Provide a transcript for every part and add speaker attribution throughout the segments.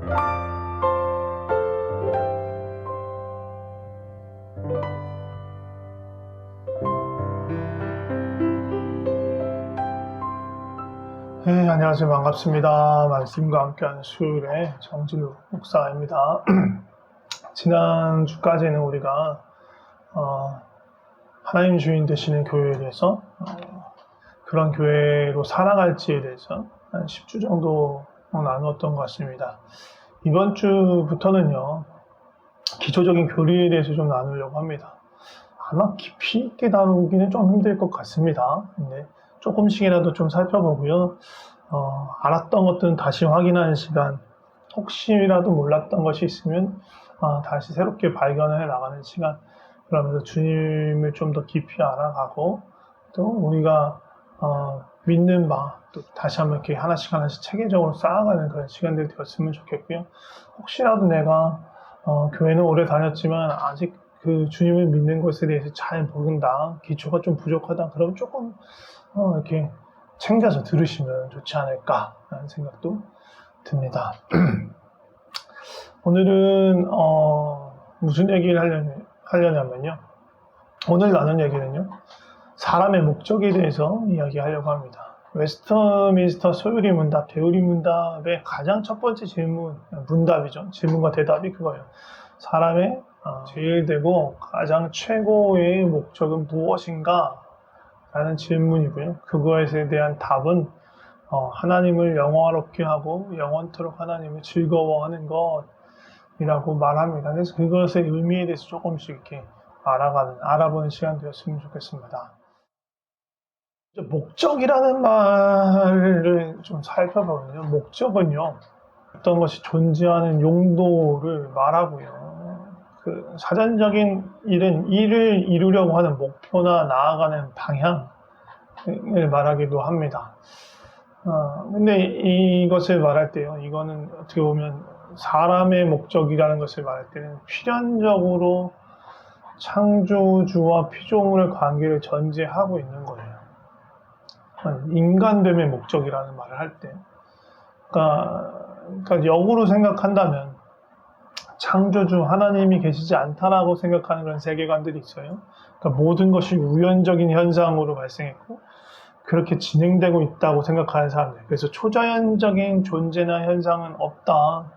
Speaker 1: 네, 안녕하세요. 반갑습니다. 말씀과 함께하는 수요일의 정진우 목사입니다. 지난주까지는 우리가 하나님 주인 되시는 교회에 대해서 그런 교회로 살아갈지에 대해서 한 10주 정도 나누었던 것 같습니다. 이번 주부터는요, 기초적인 교리에 대해서 좀 나누려고 합니다. 아마 깊이 있게 다루기는 좀 힘들 것 같습니다. 근데 조금씩이라도 좀 살펴보고요. 알았던 것들은 다시 확인하는 시간, 혹시라도 몰랐던 것이 있으면 다시 새롭게 발견을 해 나가는 시간, 그러면서 주님을 좀 더 깊이 알아가고 또 우리가 믿는 바, 또 다시 한번 이렇게 하나씩 체계적으로 쌓아가는 그런 시간들이 되었으면 좋겠고요. 혹시라도 내가 교회는 오래 다녔지만 아직 그 주님을 믿는 것에 대해서 잘 모른다, 기초가 좀 부족하다, 그러면 조금 이렇게 챙겨서 들으시면 좋지 않을까라는 생각도 듭니다. 오늘은 무슨 얘기를 하려냐면요, 오늘 나눈 얘기는요, 사람의 목적에 대해서 이야기하려고 합니다. 웨스트민스터 소유리 문답, 대우리 문답의 가장 첫 번째 질문, 문답이죠. 질문과 대답이 그거예요. 사람의 제일 되고 가장 최고의 목적은 무엇인가? 라는 질문이고요. 그것에 대한 답은 하나님을 영화롭게 하고 영원토록 하나님을 즐거워하는 것이라고 말합니다. 그래서 그것의 의미에 대해서 조금씩 이렇게 알아보는 시간 되었으면 좋겠습니다. 목적이라는 말을 좀 살펴보면요. 목적은요, 어떤 것이 존재하는 용도를 말하고요. 그 사전적인 일은 일을 이루려고 하는 목표나 나아가는 방향을 말하기도 합니다. 근데 이것을 말할 때요, 이거는 어떻게 보면 사람의 목적이라는 것을 말할 때는 필연적으로 창조주와 피조물의 관계를 전제하고 있는 거예요. 인간됨의 목적이라는 말을 할 때, 그러니까 역으로 생각한다면 창조주 하나님이 계시지 않다라고 생각하는 그런 세계관들이 있어요. 그러니까 모든 것이 우연적인 현상으로 발생했고 그렇게 진행되고 있다고 생각하는 사람들. 그래서 초자연적인 존재나 현상은 없다.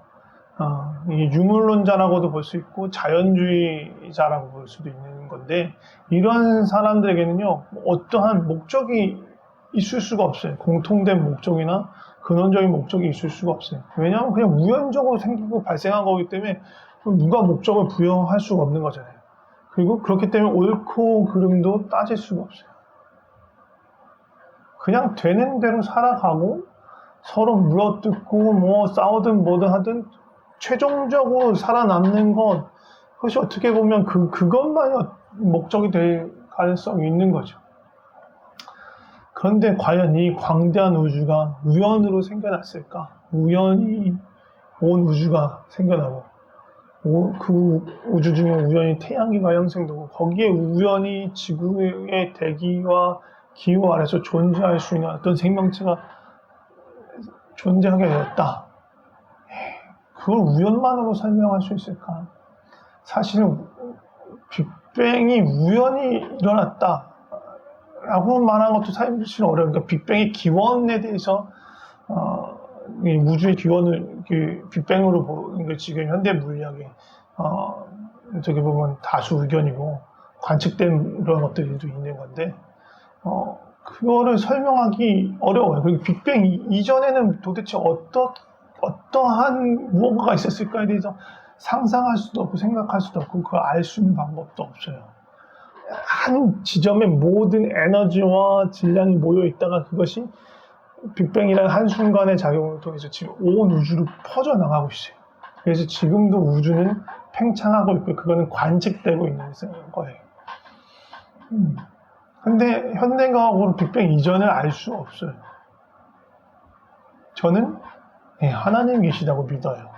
Speaker 1: 이게 유물론자라고도 볼 수 있고 자연주의자라고 볼 수도 있는 건데, 이런 사람들에게는요, 어떠한 목적이 있을 수가 없어요. 공통된 목적이나 근원적인 목적이 있을 수가 없어요. 왜냐하면 그냥 우연적으로 생기고 발생한 거기 때문에 누가 목적을 부여할 수가 없는 거잖아요. 그리고 그렇기 때문에 옳고 그름도 따질 수가 없어요. 그냥 되는 대로 살아가고 서로 물어뜯고 뭐 싸우든 뭐든 하든 최종적으로 살아남는 것, 그것이 어떻게 보면 그것만이 목적이 될 가능성이 있는 거죠. 그런데 과연 이 광대한 우주가 우연으로 생겨났을까? 우연히 온 우주가 생겨나고 그 우주 중에 우연히 태양계가 형성되고 거기에 우연히 지구의 대기와 기후 아래서 존재할 수 있는 어떤 생명체가 존재하게 되었다. 그걸 우연만으로 설명할 수 있을까? 사실은 빅뱅이 우연히 일어났다 라고 말하는 것도 사실 어려워요. 그러니까 빅뱅의 기원에 대해서 우주의 기원을 빅뱅으로 보는 게 지금 현대 물리학의 저기 보면 다수 의견이고 관측된 그런 것들도 있는 건데, 그거를 설명하기 어려워요. 그리고 빅뱅 이전에는 도대체 어떠한 무언가가 있었을까에 대해서 상상할 수도 없고 생각할 수도 없고 그걸 알 수 있는 방법도 없어요. 한 지점에 모든 에너지와 질량이 모여 있다가 그것이 빅뱅이라는 한순간의 작용을 통해서 지금 온 우주로 퍼져나가고 있어요. 그래서 지금도 우주는 팽창하고 있고 그거는 관측되고 있는 거예요. 근데 현대과학으로 빅뱅 이전을 알 수 없어요. 저는 하나님 계시다고 믿어요.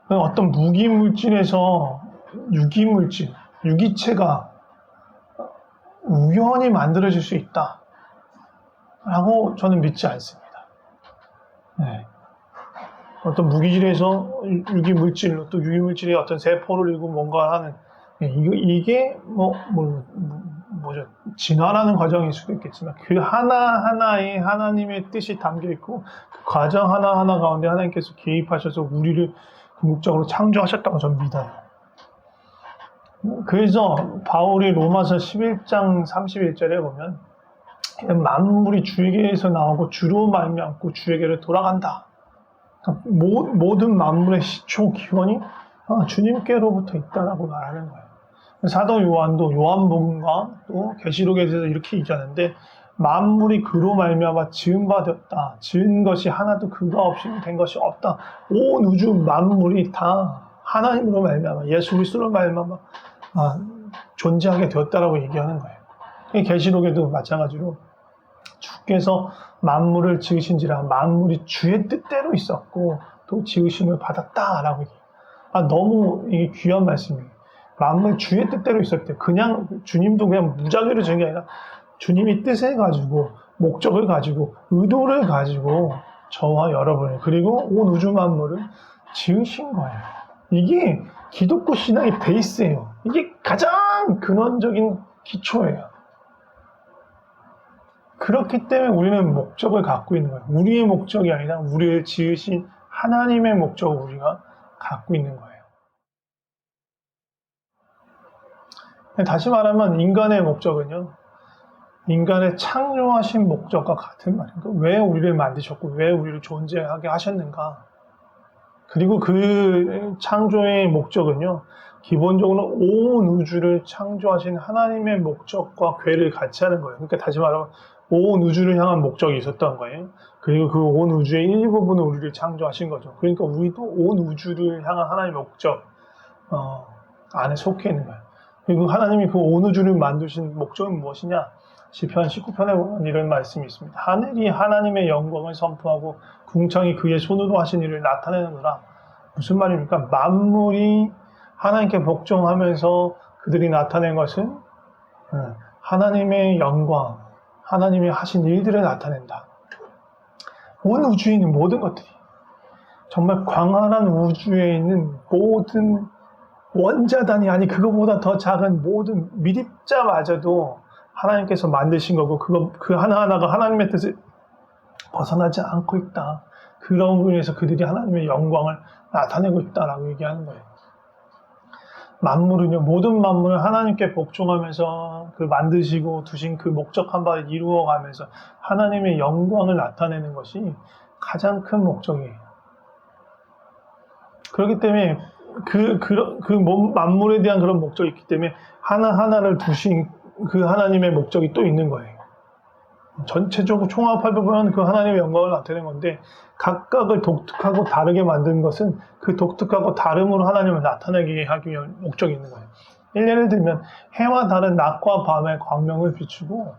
Speaker 1: 어떤 무기물질에서 유기물질, 유기체가 우연히 만들어질 수 있다 라고 저는 믿지 않습니다. 네. 어떤 무기질에서 유기물질로 또 유기물질의 어떤 세포를 이고 뭔가 하는 이게 뭐죠? 진화라는 과정일 수도 있겠지만 그 하나하나에 하나님의 뜻이 담겨 있고 그 과정 하나하나 가운데 하나님께서 개입하셔서 우리를 궁극적으로 창조하셨다고 저는 믿어요. 그래서 바울이 로마서 11장 31절에 보면 만물이 주에게서 나오고 주로 말미암고 주에게로 돌아간다. 그러니까 모든 만물의 시초 기원이 주님께로부터 있다라고 말하는 거예요. 사도 요한도 요한복음과 또 계시록에 대해서 이렇게 얘기하는데 만물이 그로 말미암아 지은 바 되었다. 지은 것이 하나도 그가 없이 된 것이 없다. 온 우주 만물이 다 하나님으로 말미암아 예수 그리스도로 말미암아 존재하게 되었다라고 얘기하는 거예요. 계시록에도 마찬가지로 주께서 만물을 지으신지라 만물이 주의 뜻대로 있었고 또 지으심을 받았다라고 얘기해요. 너무 이게 귀한 말씀이에요. 만물 주의 뜻대로 있었대요. 그냥 주님도 그냥 무작위로 지은 게 아니라 주님이 뜻을 가지고 목적을 가지고 의도를 가지고 저와 여러분을 그리고 온 우주 만물을 지으신 거예요. 이게 기독교 신앙의 베이스예요. 이게 가장 근원적인 기초예요. 그렇기 때문에 우리는 목적을 갖고 있는 거예요. 우리의 목적이 아니라 우리를 지으신 하나님의 목적을 우리가 갖고 있는 거예요. 다시 말하면 인간의 목적은요. 인간의 창조하신 목적과 같은 말입니다. 왜 우리를 만드셨고 왜 우리를 존재하게 하셨는가. 그리고 그 창조의 목적은요. 기본적으로 온 우주를 창조하신 하나님의 목적과 궤를 같이 하는 거예요. 그러니까 다시 말하면 온 우주를 향한 목적이 있었던 거예요. 그리고 그 온 우주의 일부분은 우리를 창조하신 거죠. 그러니까 우리도 온 우주를 향한 하나님의 목적 안에 속해 있는 거예요. 그리고 하나님이 그 온 우주를 만드신 목적은 무엇이냐? 시편 19편에 보면 이런 말씀이 있습니다. 하늘이 하나님의 영광을 선포하고 궁창이 그의 손으로 하신 일을 나타내느니라. 무슨 말입니까? 만물이 하나님께 복종하면서 그들이 나타낸 것은 하나님의 영광, 하나님이 하신 일들을 나타낸다. 온 우주에 있는 모든 것들이 정말 광활한 우주에 있는 모든 원자단이 아니 그거보다 더 작은 모든 미립자마저도 하나님께서 만드신 거고 그 하나하나가 하나님의 뜻을 벗어나지 않고 있다. 그런 부분에서 그들이 하나님의 영광을 나타내고 있다라고 얘기하는 거예요. 만물은요, 모든 만물을 하나님께 복종하면서 그 만드시고 두신 그 목적한 바를 이루어가면서 하나님의 영광을 나타내는 것이 가장 큰 목적이에요. 그렇기 때문에 만물에 대한 그런 목적이 있기 때문에 하나하나를 두신 그 하나님의 목적이 또 있는 거예요. 전체적으로 총합해 보면 그 하나님의 영광을 나타내는 건데 각각을 독특하고 다르게 만든 것은 그 독특하고 다름으로 하나님을 나타내게 하기 위한 목적이 있는 거예요. 예를 들면 해와 달은 낮과 밤의 광명을 비추고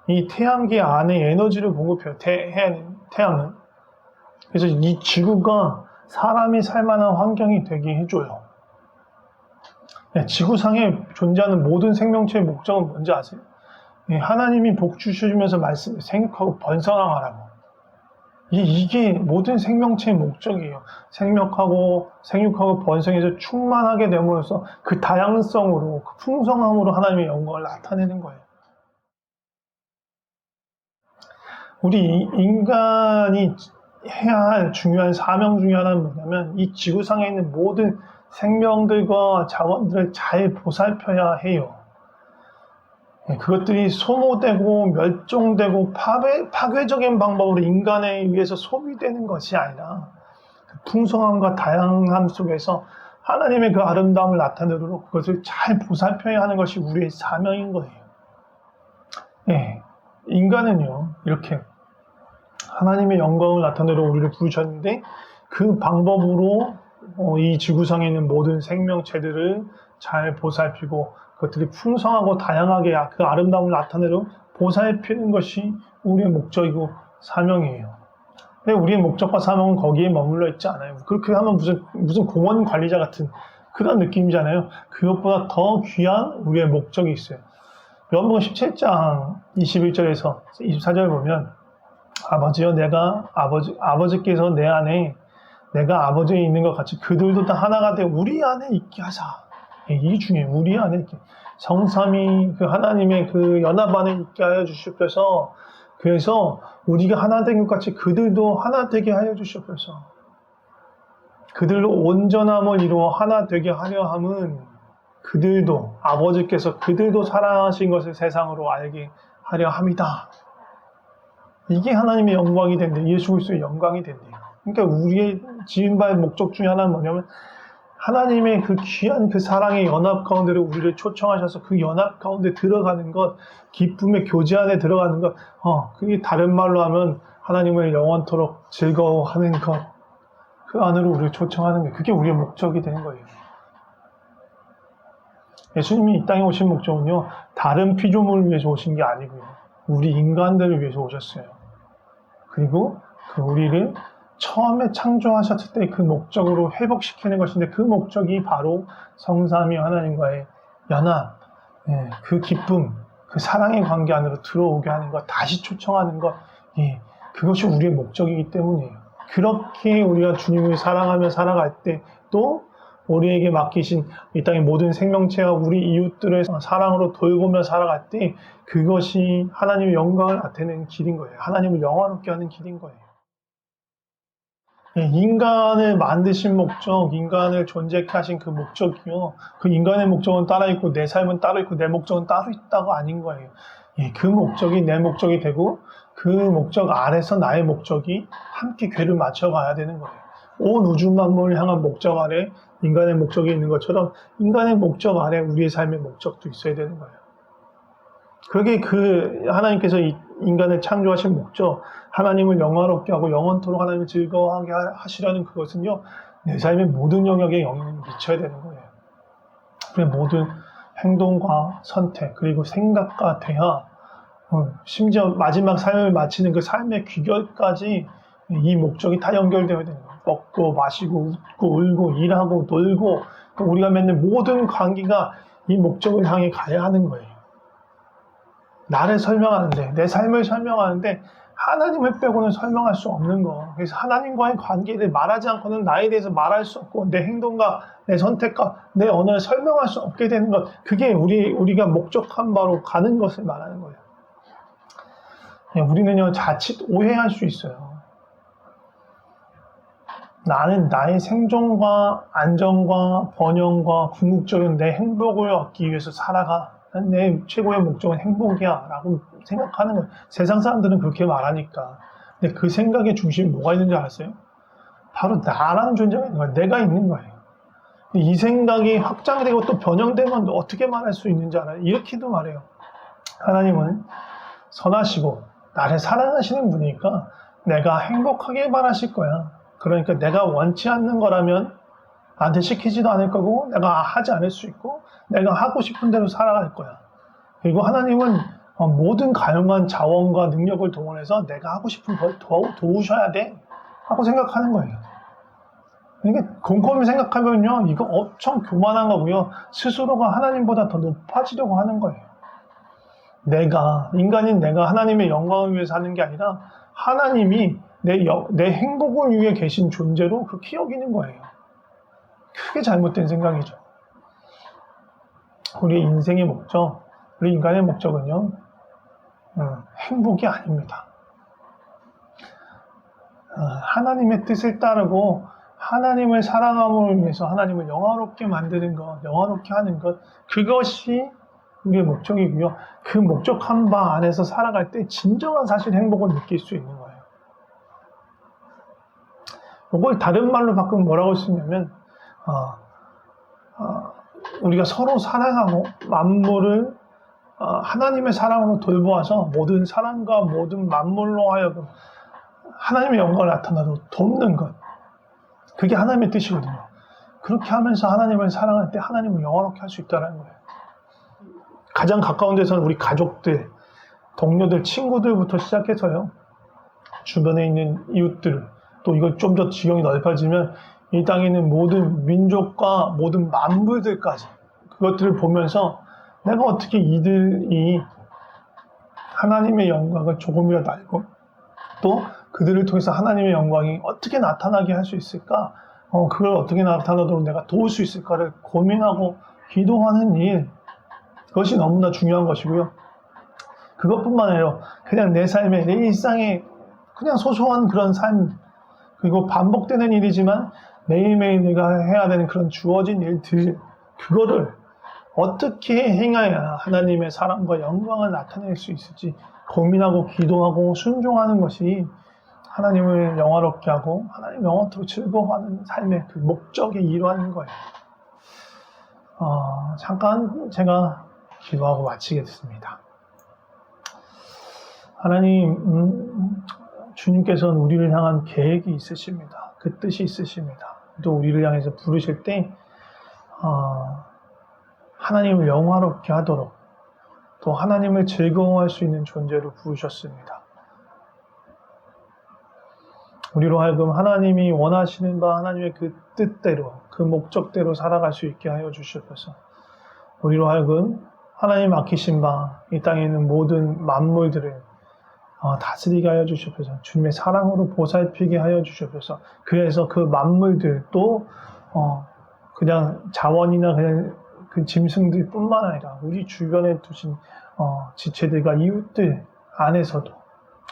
Speaker 1: 이 태양계 안에 에너지를 공급해요. 태양은. 그래서 이 지구가 사람이 살만한 환경이 되게 해줘요. 지구상에 존재하는 모든 생명체의 목적은 뭔지 아세요? 하나님이 복 주시면서 말씀을 생육하고 번성하라고. 이게 모든 생명체의 목적이에요. 생육하고 번성해서 충만하게 됨으로써 그 다양성으로, 그 풍성함으로 하나님의 영광을 나타내는 거예요. 우리 인간이 해야 할 중요한 사명 중에 하나는 뭐냐면 이 지구상에 있는 모든 생명들과 자원들을 잘 보살펴야 해요. 그것들이 소모되고 멸종되고 파괴적인 방법으로 인간에 의해서 소비되는 것이 아니라 그 풍성함과 다양함 속에서 하나님의 그 아름다움을 나타내도록 그것을 잘 보살펴야 하는 것이 우리의 사명인 거예요. 인간은요, 이렇게 하나님의 영광을 나타내도록 우리를 부르셨는데 그 방법으로 이 지구상에 있는 모든 생명체들을 잘 보살피고 그것들이 풍성하고 다양하게 그 아름다움을 나타내도록 보살피는 것이 우리의 목적이고 사명이에요. 근데 우리의 목적과 사명은 거기에 머물러 있지 않아요. 그렇게 하면 무슨 공원 관리자 같은 그런 느낌이잖아요. 그것보다 더 귀한 우리의 목적이 있어요. 요한복음 17장 21절에서 24절 보면 아버지여 아버지께서 내 안에 내가 아버지에 있는 것 같이 그들도 다 하나가 되어 우리 안에 있게 하자. 이게 중요해요. 우리 안에 있게. 성삼위 그 하나님의 그 연합 안에 있게 하여 주시옵소서. 그래서 우리가 하나 된 것 같이 그들도 하나 되게 하여 주시옵소서. 그들로 온전함을 이루어 하나 되게 하려 함은 그들도 아버지께서 그들도 사랑하신 것을 세상으로 알게 하려 함이다. 이게 하나님의 영광이 된대. 예수 그리스도의 영광이 된대요. 그러니까 우리의 지은 바의 목적 중에 하나는 뭐냐면 하나님의 그 귀한 그 사랑의 연합 가운데로 우리를 초청하셔서 그 연합 가운데 들어가는 것, 기쁨의 교제 안에 들어가는 것, 그게 다른 말로 하면 하나님을 영원토록 즐거워하는 것, 그 안으로 우리를 초청하는 거예요. 그게 우리의 목적이 되는 거예요. 예수님이 이 땅에 오신 목적은요, 다른 피조물을 위해서 오신 게 아니고요. 우리 인간들을 위해서 오셨어요. 그리고 그 우리를 처음에 창조하셨을 때 그 목적으로 회복시키는 것인데 그 목적이 바로 성삼위 하나님과의 연합, 그 기쁨, 그 사랑의 관계 안으로 들어오게 하는 것, 다시 초청하는 것, 그것이 우리의 목적이기 때문이에요. 그렇게 우리가 주님을 사랑하며 살아갈 때 또 우리에게 맡기신 이 땅의 모든 생명체와 우리 이웃들을 사랑으로 돌보며 살아갈 때 그것이 하나님의 영광을 나타내는 길인 거예요. 하나님을 영화롭게 하는 길인 거예요. 인간을 만드신 목적, 인간을 존재케 하신 그 목적이요. 그 인간의 목적은 따로 있고 내 삶은 따로 있고 내 목적은 따로 있다고 아닌 거예요. 그 목적이 내 목적이 되고 그 목적 아래서 나의 목적이 함께 궤를 맞춰가야 되는 거예요. 온 우주 만물을 향한 목적 아래 인간의 목적이 있는 것처럼 인간의 목적 아래 우리의 삶의 목적도 있어야 되는 거예요. 그게 그 하나님께서 이 인간을 창조하신 목적, 하나님을 영화롭게 하고 영원토록 하나님을 즐거워하게 하시려는 그것은요, 내 삶의 모든 영역에 영향을 미쳐야 되는 거예요. 우리의 모든 행동과 선택, 그리고 생각과 대화, 심지어 마지막 삶을 마치는 그 삶의 귀결까지 이 목적이 다 연결되어야 되는 거예요. 먹고 마시고 웃고 울고 일하고 놀고 우리가 맺는 모든 관계가 이 목적을 향해 가야 하는 거예요. 나를 설명하는데, 내 삶을 설명하는데 하나님을 빼고는 설명할 수 없는 거. 그래서 하나님과의 관계를 말하지 않고는 나에 대해서 말할 수 없고 내 행동과 내 선택과 내 언어를 설명할 수 없게 되는 것. 그게 우리가 목적한 바로 가는 것을 말하는 거예요. 우리는요, 자칫 오해할 수 있어요. 나는 나의 생존과 안정과 번영과 궁극적인 내 행복을 얻기 위해서 살아가. 내 최고의 목적은 행복이야 라고 생각하는 거예요. 세상 사람들은 그렇게 말하니까. 근데 그 생각의 중심에 뭐가 있는지 알았어요? 바로 나라는 존재가 있는 거예요. 내가 있는 거예요. 이 생각이 확장되고 또 변형되면 어떻게 말할 수 있는지 알아요? 이렇게도 말해요. 하나님은 선하시고 나를 사랑하시는 분이니까 내가 행복하게 말하실 거야. 그러니까 내가 원치 않는 거라면 나한테 시키지도 않을 거고 내가 하지 않을 수 있고 내가 하고 싶은 대로 살아갈 거야. 그리고 하나님은 모든 가용한 자원과 능력을 동원해서 내가 하고 싶은 걸 도우셔야 돼 하고 생각하는 거예요. 이게 곰곰이 생각하면요, 이거 엄청 교만한 거고요. 스스로가 하나님보다 더 높아지려고 하는 거예요. 인간인 내가 하나님의 영광을 위해서 하는 게 아니라 하나님이 내 행복을 위해 계신 존재로 그렇게 여기는 거예요. 크게 잘못된 생각이죠. 우리의 인생의 목적, 우리 인간의 목적은요, 행복이 아닙니다. 하나님의 뜻을 따르고 하나님을 사랑함으로 인해서 하나님을 영화롭게 만드는 것, 영화롭게 하는 것, 그것이 우리의 목적이고요. 그 목적한 바 안에서 살아갈 때 진정한 사실 행복을 느낄 수 있는 거예요. 이걸 다른 말로 바꾸면 뭐라고 쓰냐면 우리가 서로 사랑하고 만물을 하나님의 사랑으로 돌보아서 모든 사랑과 모든 만물로 하여금 하나님의 영광을 나타나도록 돕는 것. 그게 하나님의 뜻이거든요. 그렇게 하면서 하나님을 사랑할 때 하나님을 영화롭게 할 수 있다는 거예요. 가장 가까운 데서는 우리 가족들, 동료들, 친구들부터 시작해서요. 주변에 있는 이웃들, 또 이걸 좀 더 지경이 넓어지면 이 땅에 있는 모든 민족과 모든 만물들까지 그것들을 보면서 내가 어떻게 이들이 하나님의 영광을 조금이라도 알고 또 그들을 통해서 하나님의 영광이 어떻게 나타나게 할 수 있을까? 그걸 어떻게 나타나도록 내가 도울 수 있을까를 고민하고 기도하는 일, 그것이 너무나 중요한 것이고요. 그것뿐만 아니라 그냥 내 삶의, 내 일상의 그냥 소소한 그런 삶, 그리고 반복되는 일이지만 매일매일 내가 해야 되는 그런 주어진 일들, 그거를 어떻게 행해야 하나님의 사랑과 영광을 나타낼 수 있을지 고민하고 기도하고 순종하는 것이 하나님을 영화롭게 하고 하나님 영원토록 즐거워하는 삶의 그 목적의 일환인 거예요. 잠깐 제가 기도하고 마치겠습니다. 하나님, 주님께서는 우리를 향한 계획이 있으십니다. 그 뜻이 있으십니다. 또 우리를 향해서 부르실 때 하나님을 영화롭게 하도록 또 하나님을 즐거워할 수 있는 존재로 부르셨습니다. 우리로 하여금 하나님이 원하시는 바 하나님의 그 뜻대로 그 목적대로 살아갈 수 있게 하여 주시옵소서. 우리로 하여금 하나님 맡기신 바 이 땅에 있는 모든 만물들을 다스리게 하여 주시옵소서. 주님의 사랑으로 보살피게 하여 주시옵소서. 그래서 그 만물들도 그냥 자원이나 그냥 그 짐승들 뿐만 아니라 우리 주변에 두신 지체들과 이웃들 안에서도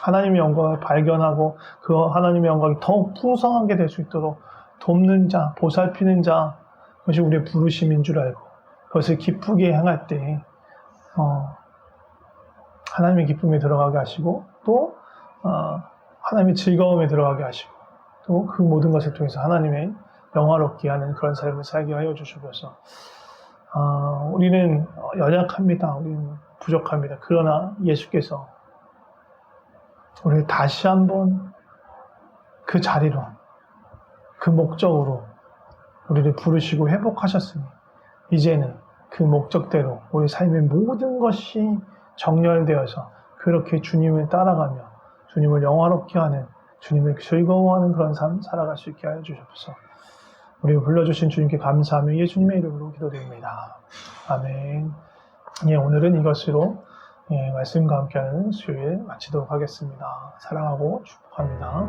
Speaker 1: 하나님의 영광을 발견하고 그 하나님의 영광이 더욱 풍성하게 될 수 있도록 돕는 자, 보살피는 자, 그것이 우리의 부르심인 줄 알고 그것을 기쁘게 행할 때 하나님의 기쁨에 들어가게 하시고 또 하나님의 즐거움에 들어가게 하시고 또 그 모든 것을 통해서 하나님의 영화롭게 하는 그런 삶을 살게 하여 주시옵소서. 우리는 연약합니다. 우리는 부족합니다. 그러나 예수께서 우리를 다시 한번 그 자리로, 그 목적으로 우리를 부르시고 회복하셨으니 이제는 그 목적대로 우리 삶의 모든 것이 정렬되어서 그렇게 주님을 따라가며 주님을 영화롭게 하는, 주님을 즐거워하는 그런 삶 살아갈 수 있게 하여 주옵소서. 우리를 불러주신 주님께 감사하며 예수님의 이름으로 기도드립니다. 아멘. 오늘은 이것으로 말씀과 함께하는 수요일 마치도록 하겠습니다. 사랑하고 축복합니다.